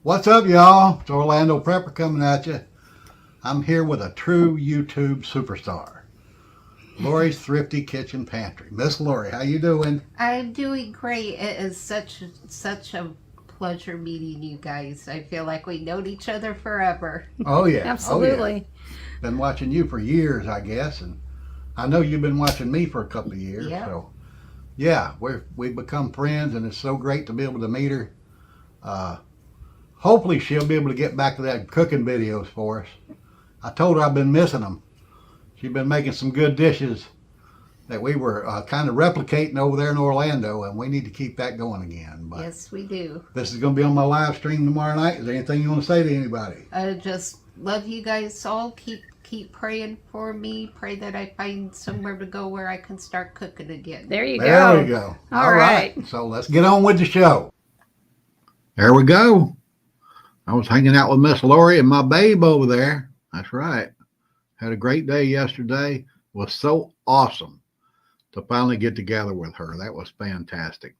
What's up, y'all? It's Orlando Prepper coming at you. I'm here with a true YouTube superstar, Lori's Thrifty Kitchen Pantry. Miss Lori, how you doing? I'm doing great. It is such a pleasure meeting you guys. I feel like we've known each other forever. Oh yeah, oh yeah. Absolutely. Been watching you for years, I guess, and I know you've been watching me for a couple of years. Yep. So yeah, we've become friends, and it's so great to be able to meet her. Uh, Hopefully, she'll be able to get back to that cooking videos for us. I told her I've been missing them. She's been making some good dishes that we were kind of replicating over there in Orlando, and we need to keep that going again. But Yes, we do. this is going to be on my live stream tomorrow night. Is there anything you want to say to anybody? I just love you guys all. Keep praying for me. Pray that I find somewhere to go where I can start cooking again. There you There go. we go. All right. So let's get on with the show. There we go. I was hanging out with Miss Lori and my babe over there. That's right. Had a great day yesterday. It was so awesome to finally get together with her. That was fantastic.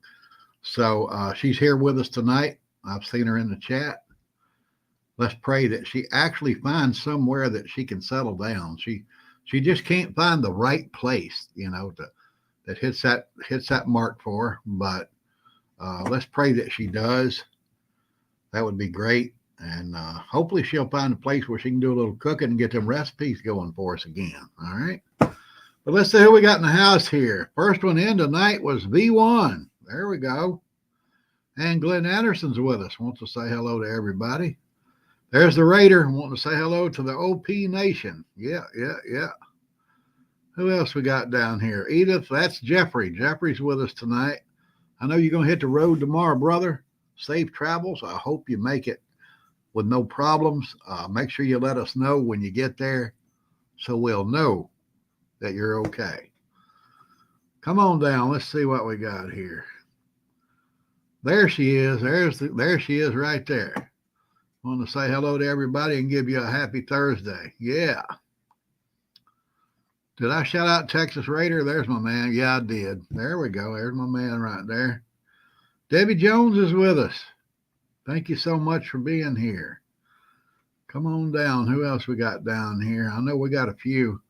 So she's here with us tonight. I've seen her in the chat. Let's pray that she actually finds somewhere that she can settle down. She just can't find the right place, that hits that mark for her. But let's pray that she does. That would be great. And hopefully she'll find a place where she can do a little cooking and get them recipes going for us again. All right. But let's see who we got in the house here. First one in tonight was V1. There we go. And Glenn Anderson's with us. Wants to say hello to everybody. There's the Raider. Wanting to say hello to the OP Nation. Yeah. Who else we got down here? Edith, that's Jeffrey. Jeffrey's with us tonight. I know you're going to hit the road tomorrow, brother. Safe travels. I hope you make it with no problems. Make sure you let us know when you get there so we'll know that you're okay. Come on down. Let's see what we got here. There she is. There she is right there. Want to say hello to everybody and give you a happy Thursday. Yeah. Did I shout out Texas Raider? There's my man. Yeah, I did. There we go. There's my man right there. Debbie Jones is with us. Thank you so much for being here. Come on down. Who else we got down here? I know we got a few.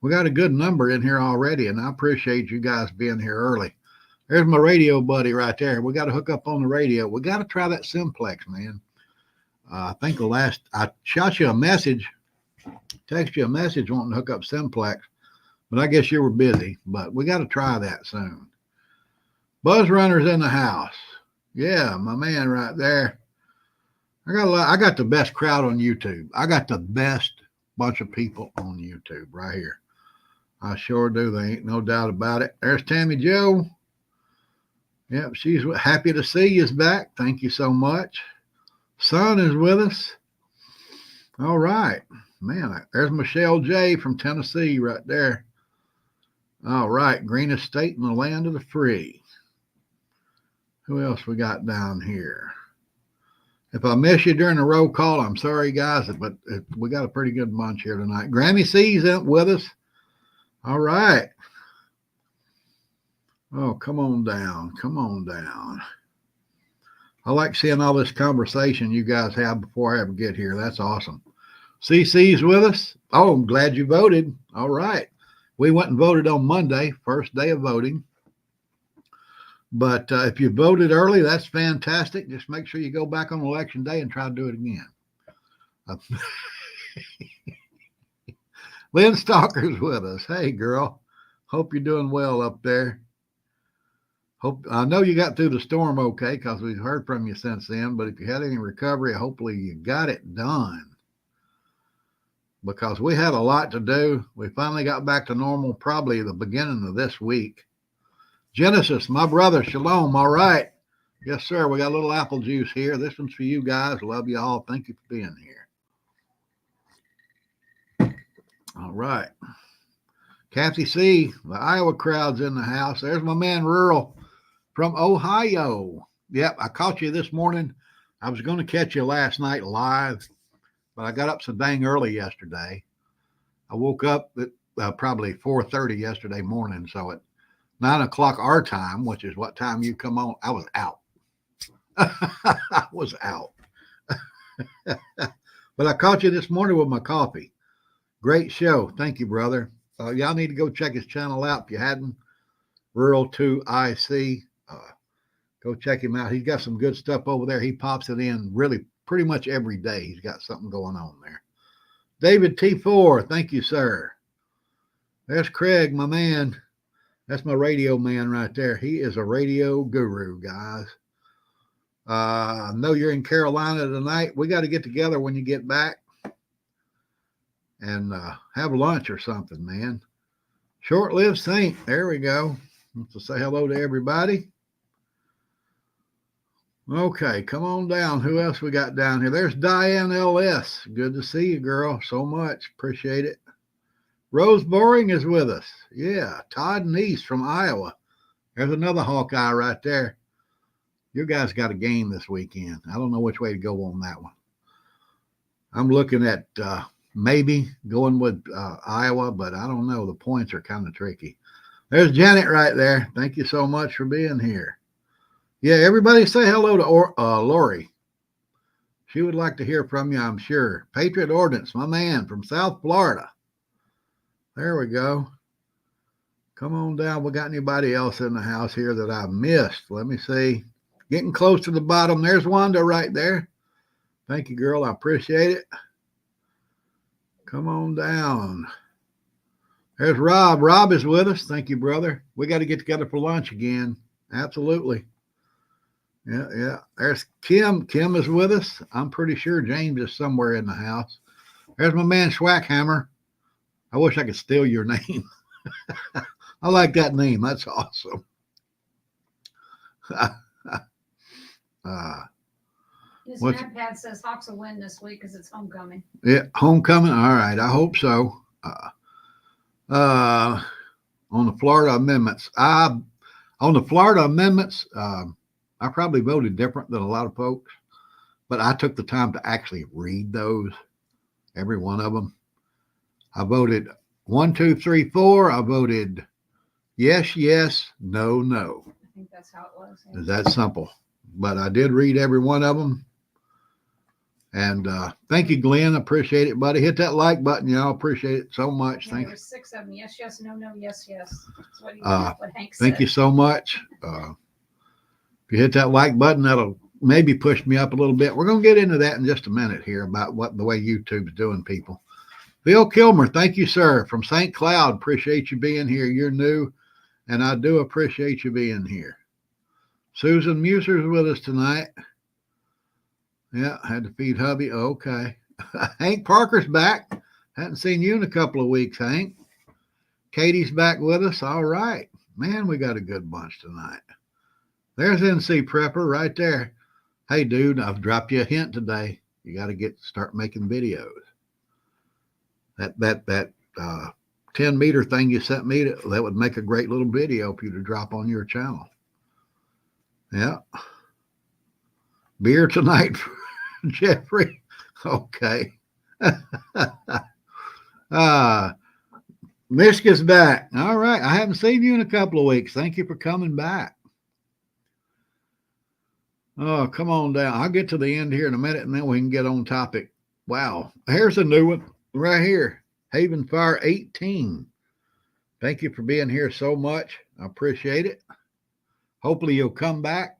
We got a good number in here already, and I appreciate you guys being here early. There's my radio buddy right there. We got to hook up on the radio. We got to try that Simplex, man. I think I shot you a message, text you a message wanting to hook up Simplex, but I guess you were busy. But we got to try that soon. Buzz Runner's in the house. Yeah, my man right there. I got the best crowd on YouTube. I got the best bunch of people on YouTube right here. I sure do. There ain't no doubt about it. There's Tammy Joe. Yep, she's happy to see you back. Thank you so much. Son is with us. All right. Man, there's Michelle J. from Tennessee right there. All right. Greenest state in the land of the free. Who else we got down here? If I miss you during the roll call, I'm sorry, guys, but we got a pretty good bunch here tonight. Grammy C's with us. All right. Oh, come on down. Come on down. I like seeing all this conversation you guys have before I ever get here. That's awesome. CC's with us. Oh, I'm glad you voted. All right. We went and voted on Monday, first day of voting. But if you voted early, that's fantastic. Just make sure you go back on election day and try to do it again. Lynn Stalker's with us. Hey, girl. Hope you're doing well up there. I know you got through the storm okay, because we've heard from you since then. But if you had any recovery, hopefully you got it done. Because we had a lot to do. We finally got back to normal probably the beginning of this week. Genesis, my brother, shalom. All right. Yes, sir. We got a little apple juice here. This one's for you guys. Love you all. Thank you for being here. All right. Kathy C., the Iowa crowd's in the house. There's my man, Rural, from Ohio. Yep, I caught you this morning. I was going to catch you last night live, but I got up so dang early yesterday. I woke up at probably 4:30 yesterday morning, so at 9 o'clock our time, which is what time you come on, I was out. I was out. But I caught you this morning with my coffee. Great show. Thank you, brother. Y'all need to go check his channel out if you hadn't. Rural 2 IC. Go check him out. He's got some good stuff over there. He pops it in really pretty much every day. He's got something going on there. David T4, thank you, sir. There's Craig, my man. That's my radio man right there. He is a radio guru, guys. I know you're in Carolina tonight. We got to get together when you get back and have lunch or something, man. Short-lived Saint. There we go. Let's say hello to everybody. Okay, come on down. Who else we got down here? There's Diane LS. Good to see you, girl. So much. Appreciate it. Rose Boring is with us. Yeah, Todd Neese from Iowa. There's another Hawkeye right there. You guys got a game this weekend. I don't know which way to go on that one. I'm looking at maybe going with Iowa, but I don't know. The points are kind of tricky. There's Janet right there. Thank you so much for being here. Yeah, everybody say hello to Lori. She would like to hear from you, I'm sure. Patriot Ordnance, my man from South Florida. There we go. Come on down. We got anybody else in the house here that I missed? Let me see. Getting close to the bottom. There's Wanda right there. Thank you, girl. I appreciate it. Come on down. There's Rob. Rob is with us. Thank you, brother. We got to get together for lunch again. Absolutely. Yeah. There's Kim. Kim is with us. I'm pretty sure James is somewhere in the house. There's my man Schwackhammer. I wish I could steal your name. I like that name. That's awesome. His notepad says Hawks will win this week because it's homecoming. Yeah, homecoming. All right. I hope so. On the Florida amendments, I probably voted different than a lot of folks, but I took the time to actually read those, every one of them. I voted 1, 2, 3, 4. I voted yes, yes, no, no. I think that's how it was. Yeah. It's that simple. But I did read every one of them. And thank you, Glenn. Appreciate it, buddy. Hit that like button, y'all. Appreciate it so much. Yeah, Thank there you. were 6 of them. Yes, yes, no, no, yes, yes. That's what, what Hank said. Thank you so much. If you hit that like button, that'll maybe push me up a little bit. We're going to get into that in just a minute here about the way YouTube's doing people. Bill Kilmer, thank you, sir, from St. Cloud. Appreciate you being here. You're new, and I do appreciate you being here. Susan Muser's with us tonight. Yeah, had to feed hubby. Okay. Hank Parker's back. Hadn't seen you in a couple of weeks, Hank. Katie's back with us. All right. Man, we got a good bunch tonight. There's NC Prepper right there. Hey, dude, I've dropped you a hint today. You got to start making videos. That 10-meter thing you sent me, that would make a great little video for you to drop on your channel. Yeah. Beer tonight, Jeffrey. Okay. Mishka's back. All right. I haven't seen you in a couple of weeks. Thank you for coming back. Oh, come on down. I'll get to the end here in a minute, and then we can get on topic. Wow. Here's a new one right here. Haven Fire 18. Thank you for being here so much. I appreciate it. Hopefully you'll come back.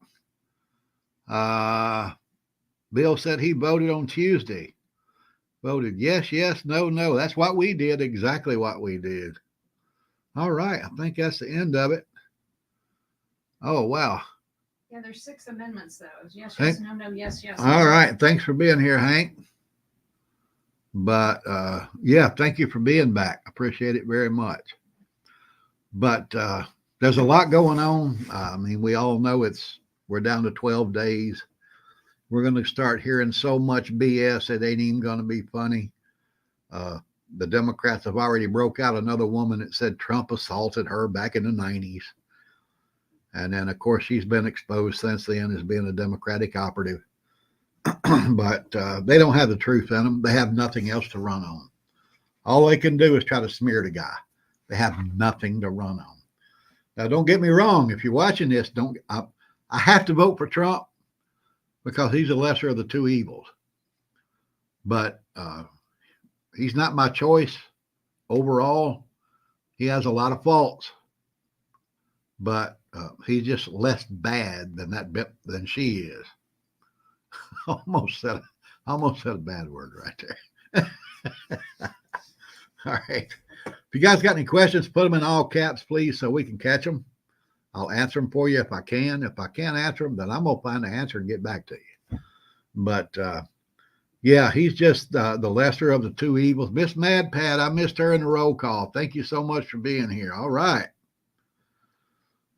Bill said he voted on Tuesday. Voted yes, yes, no, no. That's what we did. Exactly what we did. All right. I think that's the end of it. Oh, wow. Yeah, there's 6 amendments, though. Yes, Hank? yes, no, no, yes, yes. All right. Thanks for being here, Hank. But yeah, thank you for being back. Appreciate it very much. But there's a lot going on. I mean, we all know we're down to 12 days. We're going to start hearing so much BS it ain't even going to be funny. The Democrats have already broke out another woman that said Trump assaulted her back in the 90s. And then, of course, she's been exposed since then as being a Democratic operative. But they don't have the truth in them. They have nothing else to run on. All they can do is try to smear the guy. They have nothing to run on. Now, don't get me wrong. If you're watching this, I have to vote for Trump because he's the lesser of the two evils. but he's not my choice overall. He has a lot of faults, but he's just less bad than than she is. almost said a bad word right there. All right. If you guys got any questions, put them in all caps, please, so we can catch them. I'll answer them for you if I can. If I can't answer them, then I'm going to find the answer and get back to you. But, yeah, he's just the lesser of the two evils. Miss Mad Pat, I missed her in the roll call. Thank you so much for being here. All right.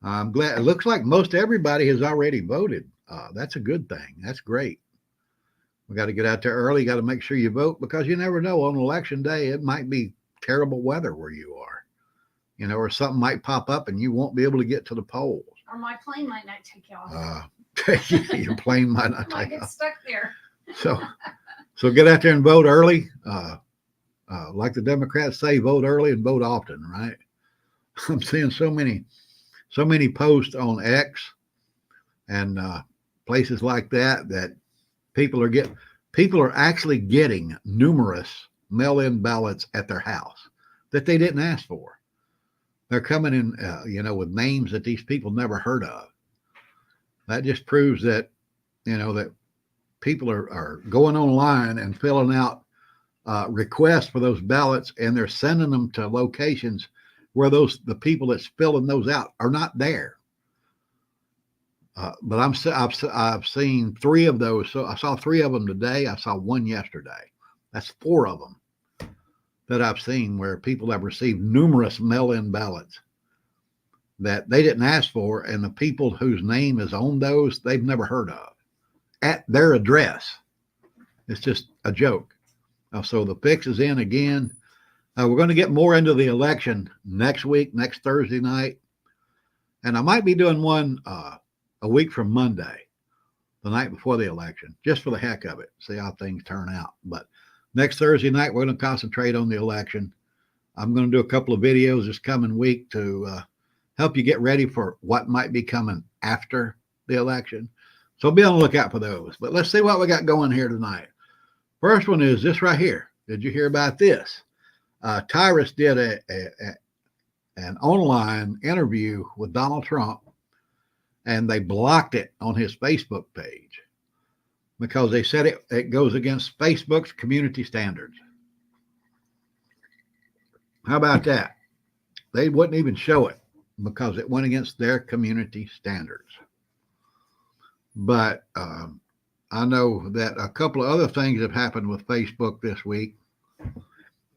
I'm glad. It looks like most everybody has already voted. That's a good thing. That's great. We got to get out there early. Got to make sure you vote, because you never know on election day, it might be terrible weather where you are, or something might pop up and you won't be able to get to the polls. Or my plane might not take you off. Your plane might not I might take get off. stuck there. So get out there and vote early. Like the Democrats say, vote early and vote often, right? I'm seeing so many posts on X and places like that people are actually getting numerous mail-in ballots at their house that they didn't ask for. They're coming in, with names that these people never heard of. That just proves that, that people are going online and filling out requests for those ballots, and they're sending them to locations where the people that's filling those out are not there. But I've seen 3 of those. So I saw 3 of them today. I saw 1 yesterday. That's 4 of them that I've seen where people have received numerous mail-in ballots that they didn't ask for, and the people whose name is on those, they've never heard of at their address. It's just a joke. So the fix is in again. We're going to get more into the election next week, next Thursday night. And I might be doing one a week from Monday, the night before the election, just for the heck of it, see how things turn out. But next Thursday night, we're going to concentrate on the election. I'm going to do a couple of videos this coming week to help you get ready for what might be coming after the election. So be on the lookout for those. But let's see what we got going here tonight. First one is this right here. Did you hear about this? Tyrus did an online interview with Donald Trump, and they blocked it on his Facebook page because they said it goes against Facebook's community standards. How about that? They wouldn't even show it because it went against their community standards. But I know that a couple of other things have happened with Facebook this week.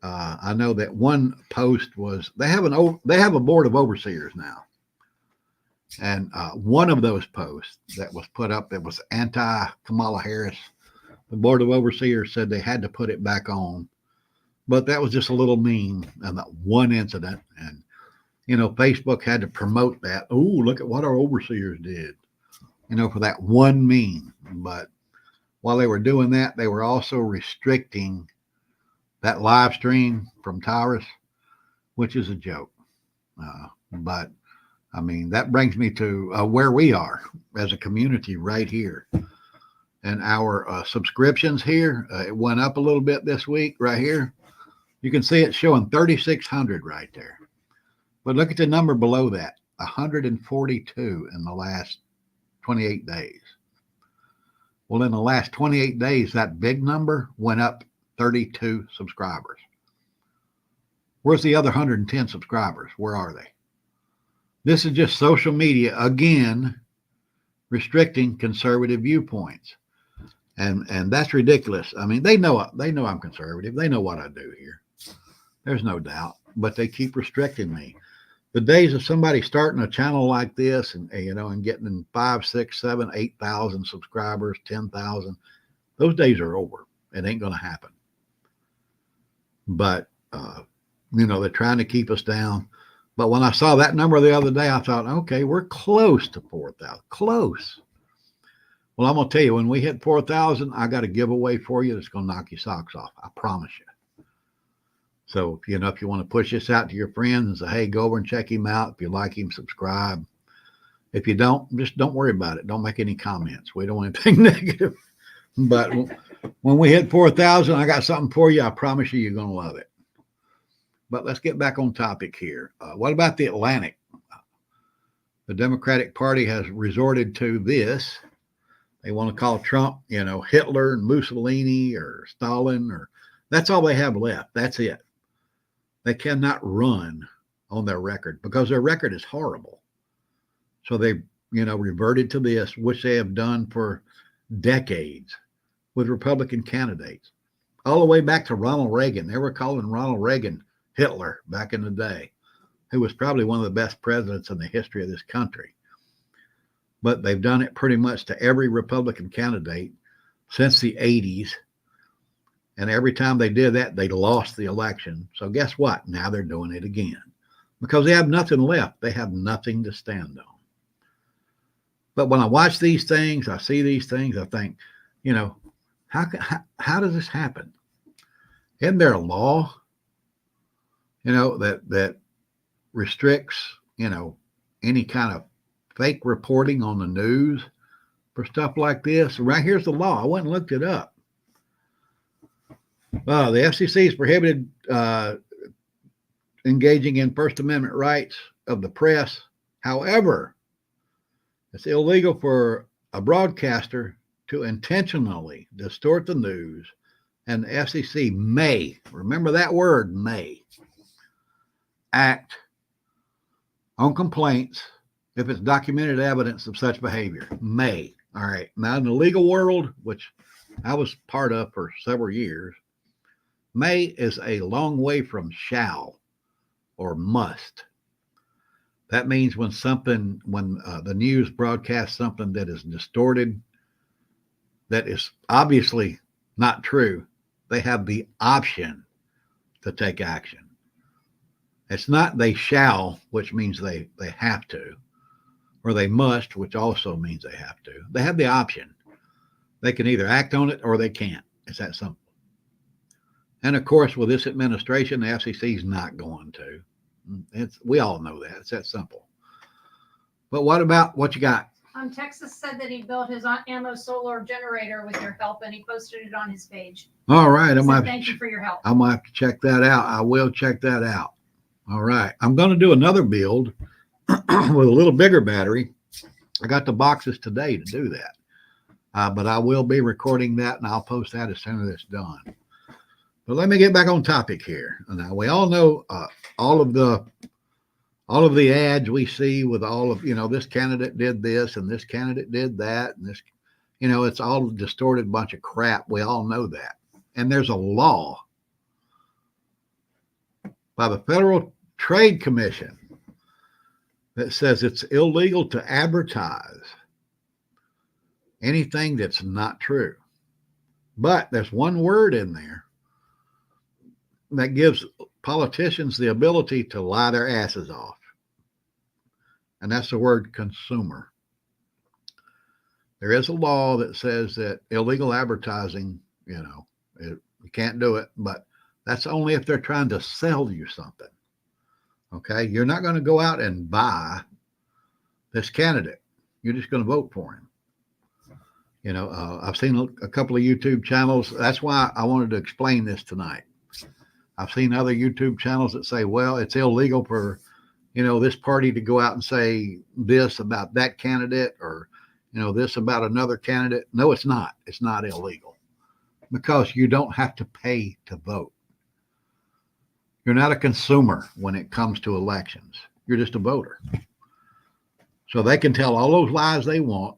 I know that one post was they have a board of overseers now, and one of those posts that was put up that was anti-Kamala Harris, the board of overseers said they had to put it back on, but that was just a little mean and that one incident, and Facebook had to promote that. Oh, look at what our overseers did, for that one meme. But while they were doing that, they were also restricting that live stream from Tyrus, which is a joke. But I mean, that brings me to where we are as a community right here. And our subscriptions here, it went up a little bit this week right here. You can see it showing 3,600 right there. But look at the number below that, 142 in the last 28 days. Well, in the last 28 days, that big number went up 32 subscribers. Where's the other 110 subscribers? Where are they? This is just social media, again, restricting conservative viewpoints. And that's ridiculous. I mean, they know I'm conservative. They know what I do here. There's no doubt. But they keep restricting me. The days of somebody starting a channel like this and getting 5, 6, 7, 8,000 subscribers, 10,000, those days are over. It ain't going to happen. But, they're trying to keep us down. But when I saw that number the other day, I thought, okay, we're close to 4,000. Close. Well, I'm going to tell you, when we hit 4,000, I got a giveaway for you that's going to knock your socks off. I promise you. So, if you want to push this out to your friends and say, hey, go over and check him out. If you like him, subscribe. If you don't, just don't worry about it. Don't make any comments. We don't want anything negative. But When we hit 4,000, I got something for you. I promise you, you're going to love it. But let's get back on topic here. What about the Atlantic? The Democratic Party has resorted to this. They want to call Trump, Hitler and Mussolini or Stalin, or that's all they have left. That's it. They cannot run on their record because their record is horrible. So they, reverted to this, which they have done for decades with Republican candidates, all the way back to Ronald Reagan. They were calling Ronald Reagan Hitler back in the day, who was probably one of the best presidents in the history of this country. But they've done it pretty much to every Republican candidate since the 80s. And every time they did that, they lost the election. So guess what? Now they're doing it again because they have nothing left. They have nothing to stand on. But when I watch these things, I see these things, I think, how does this happen? Isn't there a law, that restricts, any kind of fake reporting on the news for stuff like this? Right here's the law. I went and looked it up. The FCC is prohibited engaging in First Amendment rights of the press. However, it's illegal for a broadcaster to intentionally distort the news, and the FCC may, remember that word, may, act on complaints if it's documented evidence of such behavior. May. All right. Now, in the legal world, which I was part of for several years, may is a long way from shall or must. That means when the news broadcasts something that is distorted, that is obviously not true, they have the option to take action. It's not they shall, which means they have to, or they must, which also means they have to. They have the option. They can either act on it or they can't. It's that simple. And of course, with this administration, the FCC is not going to. We all know that. It's that simple. But what about what you got? Texas said that he built his ammo solar generator with your help, and he posted it on his page. All right. Thank you for your help. I'm going to have to check that out. I will check that out. All right. I'm going to do another build with a little bigger battery. I got the boxes today to do that. But I will be recording that, and I'll post that as soon as it's done. But let me get back on topic here. Now, we all know all of the ads we see with all of, this candidate did this and this candidate did that. And this, it's all a distorted bunch of crap. We all know that. And there's a law by the Federal Trade Commission that says it's illegal to advertise anything that's not true. But there's one word in there that gives politicians the ability to lie their asses off. And that's the word consumer. There is a law that says that illegal advertising, you can't do it, but that's only if they're trying to sell you something. Okay. You're not going to go out and buy this candidate. You're just going to vote for him. I've seen a couple of YouTube channels. That's why I wanted to explain this tonight. I've seen other YouTube channels that say, well, it's illegal for, this party to go out and say this about that candidate or, this about another candidate. No, it's not. It's not illegal because you don't have to pay to vote. You're not a consumer when it comes to elections. You're just a voter. So they can tell all those lies they want.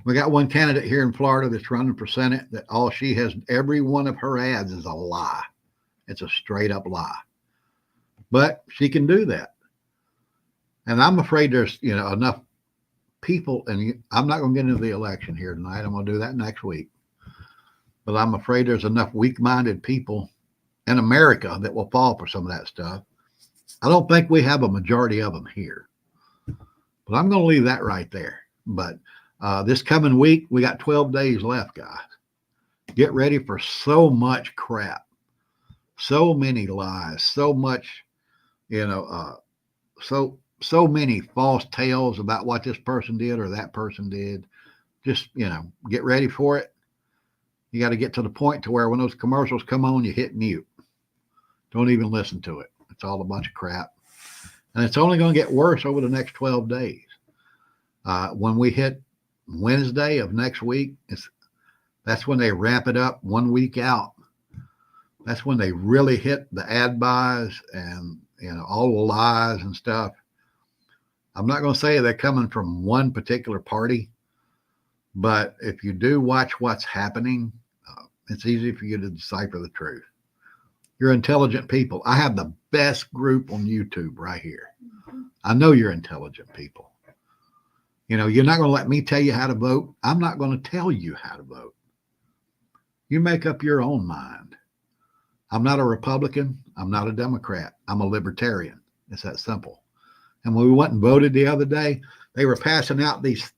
We got one candidate here in Florida that's running for Senate that all she has, every one of her ads is a lie. It's a straight up lie. But she can do that. And I'm afraid there's, enough people, and I'm not going to get into the election here tonight. I'm going to do that next week. But I'm afraid there's enough weak-minded people in America that will fall for some of that stuff. I don't think we have a majority of them here. But I'm going to leave that right there. But this coming week, we got 12 days left, guys. Get ready for so much crap, so many lies, so much, so many false tales about what this person did or that person did. just, get ready for it. You got to get to the point to where when those commercials come on, you hit mute. Don't even listen to it. It's all a bunch of crap. And it's only going to get worse over the next 12 days. When we hit Wednesday of next week, that's when they ramp it up 1 week out. That's when they really hit the ad buys and, all the lies and stuff. I'm not going to say they're coming from one particular party, but if you do watch what's happening, it's easy for you to decipher the truth. You're intelligent people. I have the best group on YouTube right here. I know you're intelligent people. You're not going to let me tell you how to vote. I'm not going to tell you how to vote. You make up your own mind. I'm not a Republican. I'm not a Democrat. I'm a libertarian. It's that simple. And when we went and voted the other day, they were passing out these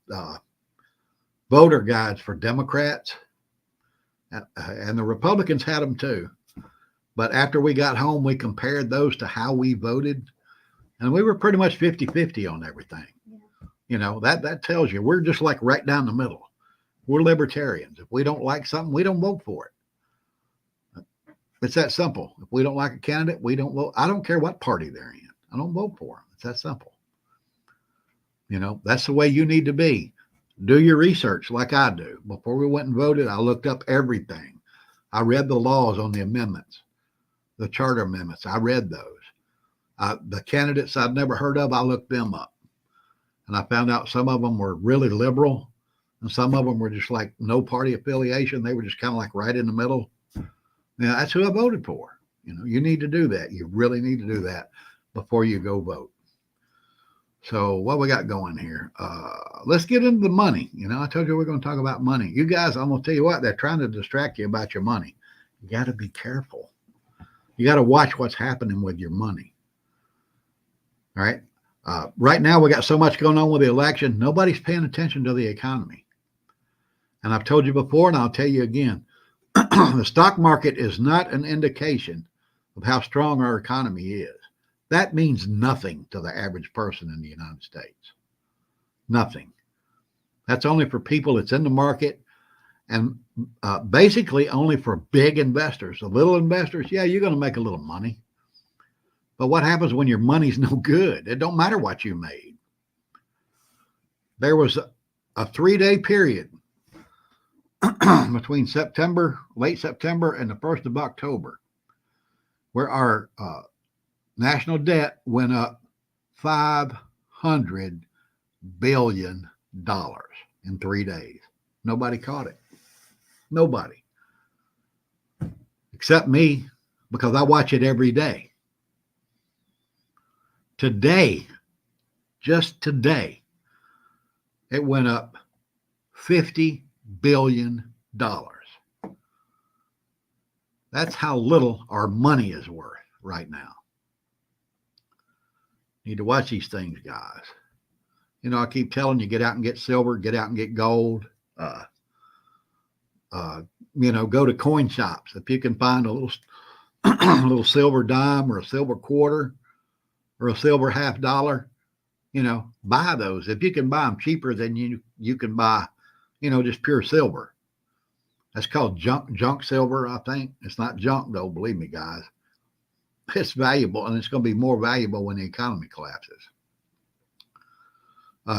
voter guides for Democrats. And the Republicans had them too. But after we got home, we compared those to how we voted. And we were pretty much 50-50 on everything. Yeah. That tells you we're just like right down the middle. We're libertarians. If we don't like something, we don't vote for it. It's that simple. If we don't like a candidate, we don't vote. I don't care what party they're in. I don't vote for them. It's that simple. That's the way you need to be. Do your research like I do. Before we went and voted, I looked up everything. I read the laws on the amendments, the charter amendments. I read those. The candidates I'd never heard of, I looked them up. And I found out some of them were really liberal and some of them were just like no party affiliation. They were just kind of like right in the middle. That's who I voted for. You need to do that. You really need to do that before you go vote. So what we got going here? Let's get into the money. I told you we're going to talk about money. You guys, I'm going to tell you what, they're trying to distract you about your money. You got to be careful. You got to watch what's happening with your money. All right. Right now, we got so much going on with the election. Nobody's paying attention to the economy. And I've told you before, and I'll tell you again, the stock market is not an indication of how strong our economy is. That means nothing to the average person in the United States. Nothing. That's only for people that's in the market and basically only for big investors. The little investors, yeah, you're going to make a little money. But what happens when your money's no good? It don't matter what you made. There was a 3-day period between late September and the 1st of October, where our national debt went up $500 billion in 3 days. Nobody caught it. Nobody. Except me, because I watch it every day. Today, just today, it went up $50 billion. That's how little our money is worth right now. Need to watch these things, guys. I keep telling you, get out and get silver, get out and get gold. Go to coin shops. If you can find a little, little silver dime or a silver quarter or a silver $50, buy those. If you can buy them cheaper than you can buy, just pure silver. That's called junk silver, I think. It's not junk though, believe me, guys. It's valuable, and it's going to be more valuable when the economy collapses.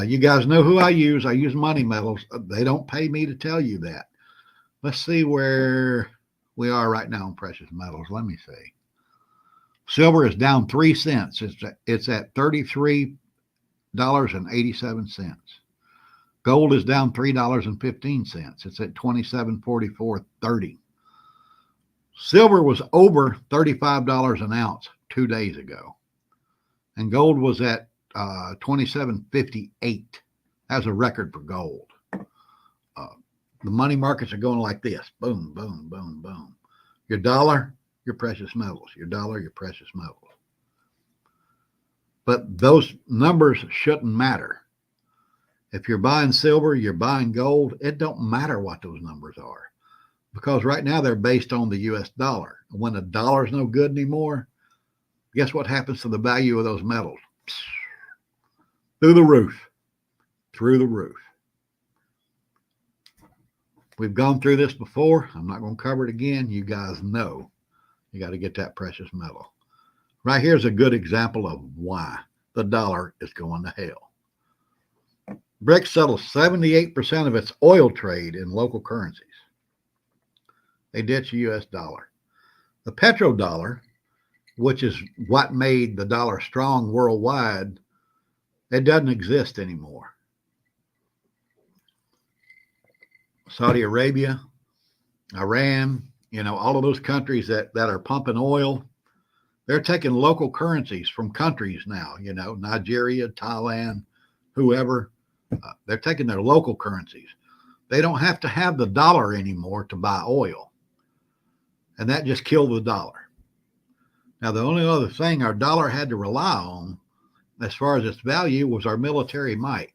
You guys know who I use. I use Money Metals. They don't pay me to tell you that. Let's see where we are right now on precious metals. Let me see. Silver is down 3 cents. It's at $33.87. Gold is down $3.15. It's at $27.44.30. Silver was over $35 an ounce 2 days ago. And gold was at $27.58. That's a record for gold. The money markets are going like this. Boom, boom, boom, boom. Your dollar, your precious metals. Your dollar, your precious metals. But those numbers shouldn't matter. If you're buying silver, you're buying gold, it don't matter what those numbers are. Because right now they're based on the US dollar. When the dollar's no good anymore, guess what happens to the value of those metals? Through the roof. Through the roof. We've gone through this before. I'm not going to cover it again. You guys know you got to get that precious metal. Right here's a good example of why the dollar is going to hell. BRICS settles 78% of its oil trade in local currencies. They ditch the U.S. dollar. The petrodollar, which is what made the dollar strong worldwide, it doesn't exist anymore. Saudi Arabia, Iran, all of those countries that are pumping oil, they're taking local currencies from countries now, Nigeria, Thailand, whoever. They're taking their local currencies. They don't have to have the dollar anymore to buy oil. And that just killed the dollar. Now, the only other thing our dollar had to rely on as far as its value was our military might.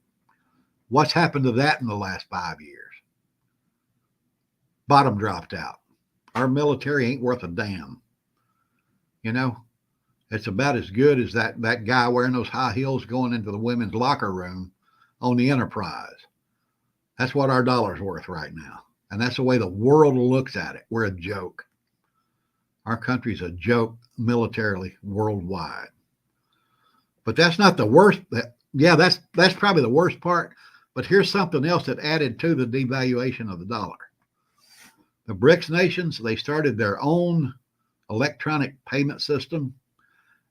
What's happened to that in the last 5 years? Bottom dropped out. Our military ain't worth a damn. It's about as good as that guy wearing those high heels going into the women's locker room on the Enterprise. That's what our dollar's worth right now. And that's the way the world looks at it. We're a joke. Our country's a joke militarily worldwide. But that's not the worst. That's probably the worst part. But here's something else that added to the devaluation of the dollar. The BRICS nations, they started their own electronic payment system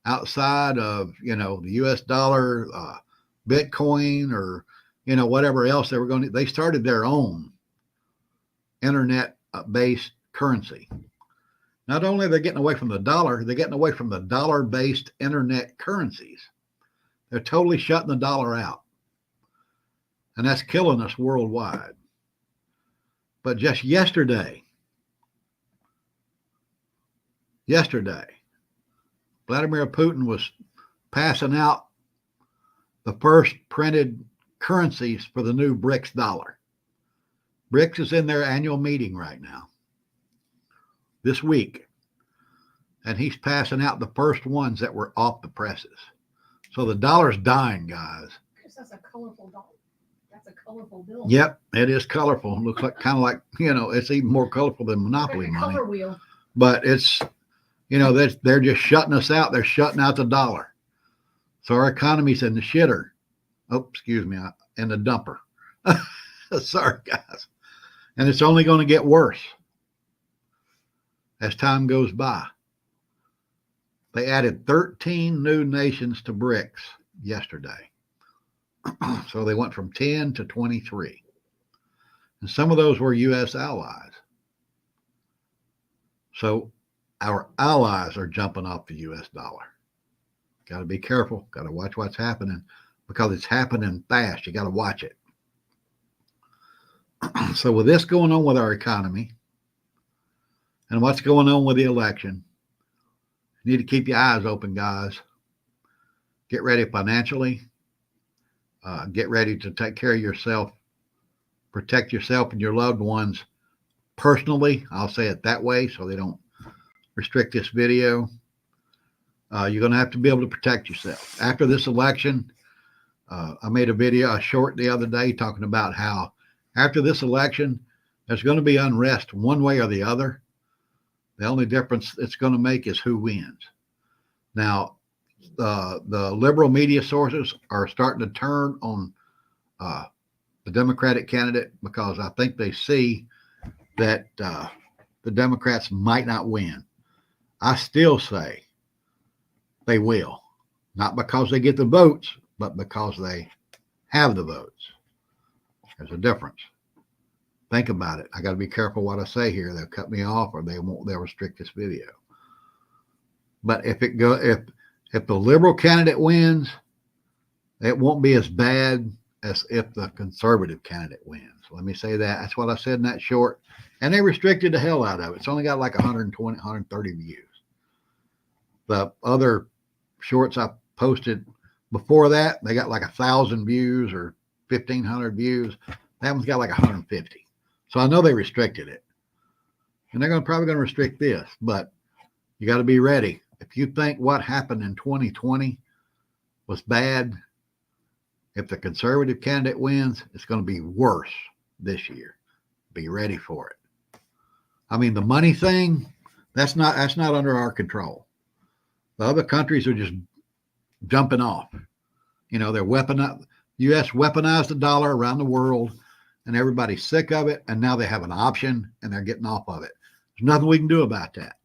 outside of, the US dollar, Bitcoin, or, whatever else they were going to. They started their own internet-based currency. Not only are they getting away from the dollar, they're getting away from the dollar-based internet currencies. They're totally shutting the dollar out. And that's killing us worldwide. But just yesterday, Vladimir Putin was passing out the first printed currencies for the new BRICS dollar. BRICS is in their annual meeting right now, this week. And he's passing out the first ones that were off the presses. So the dollar's dying, guys. That's a colorful dollar. That's a colorful bill. Yep, it is colorful. It looks like it's even more colorful than Monopoly like a money. color wheel. But it's, they're just shutting us out. They're shutting out the dollar. So our economy's in the shitter. Oh, excuse me, in the dumper. Sorry, guys. And it's only going to get worse as time goes by. They added 13 new nations to BRICS yesterday. So they went from 10 to 23. And some of those were U.S. allies. So our allies are jumping off the U.S. dollar. Got to be careful. Got to watch what's happening because it's happening fast. You got to watch it. So with this going on with our economy and what's going on with the election, you need to keep your eyes open, guys. Get ready financially. Get ready to take care of yourself. Protect yourself and your loved ones personally. I'll say it that way so they don't restrict this video. You're going to have to be able to protect yourself. After this election, I made a short the other day talking about how after this election, there's going to be unrest one way or the other. The only difference it's going to make is who wins. Now, the liberal media sources are starting to turn on the Democratic candidate because I think they see that the Democrats might not win. I still say they will, not because they get the votes, but because they have the votes. There's a difference. Think about it. I got to be careful what I say here. They'll cut me off or they'll restrict this video. But if the liberal candidate wins, it won't be as bad as if the conservative candidate wins. Let me say that. That's what I said in that short. And they restricted the hell out of it. It's only got like 120, 130 views. The other shorts I posted before that, they got like 1,000 views or 1,500 views. That one's got like 150. So I know they restricted it. And they're probably going to restrict this. But you got to be ready. If you think what happened in 2020 was bad, if the conservative candidate wins, it's going to be worse this year. Be ready for it. I mean, the money thing, that's not under our control. The other countries are just jumping off. They're U.S. weaponized the dollar around the world, and everybody's sick of it. And now they have an option, and they're getting off of it. There's nothing we can do about that.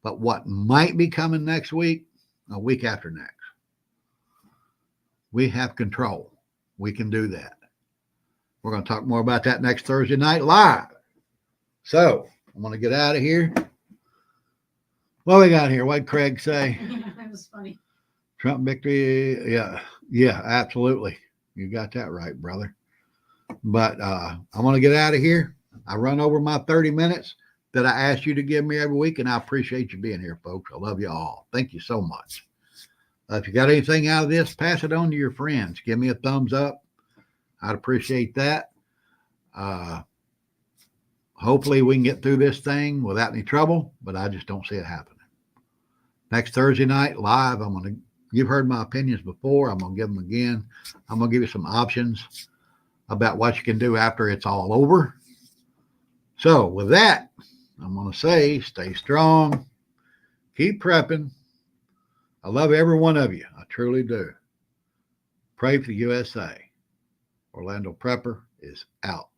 But what might be coming next week, a week after next, we have control. We can do that. We're going to talk more about that next Thursday night live. So I'm going to get out of here. What we got here? What did Craig say? That was funny. Trump victory. Yeah, absolutely. You got that right, brother. But I'm going to get out of here. I run over my 30 minutes that I ask you to give me every week, and I appreciate you being here, folks. I love you all. Thank you so much. If you got anything out of this, pass it on to your friends. Give me a thumbs up. I'd appreciate that. Hopefully we can get through this thing without any trouble, but I just don't see it happening. Next Thursday night live, you've heard my opinions before. I'm going to give them again. I'm going to give you some options about what you can do after it's all over. So with that, I'm going to say, stay strong, keep prepping. I love every one of you. I truly do. Pray for the USA. Orlando Prepper is out.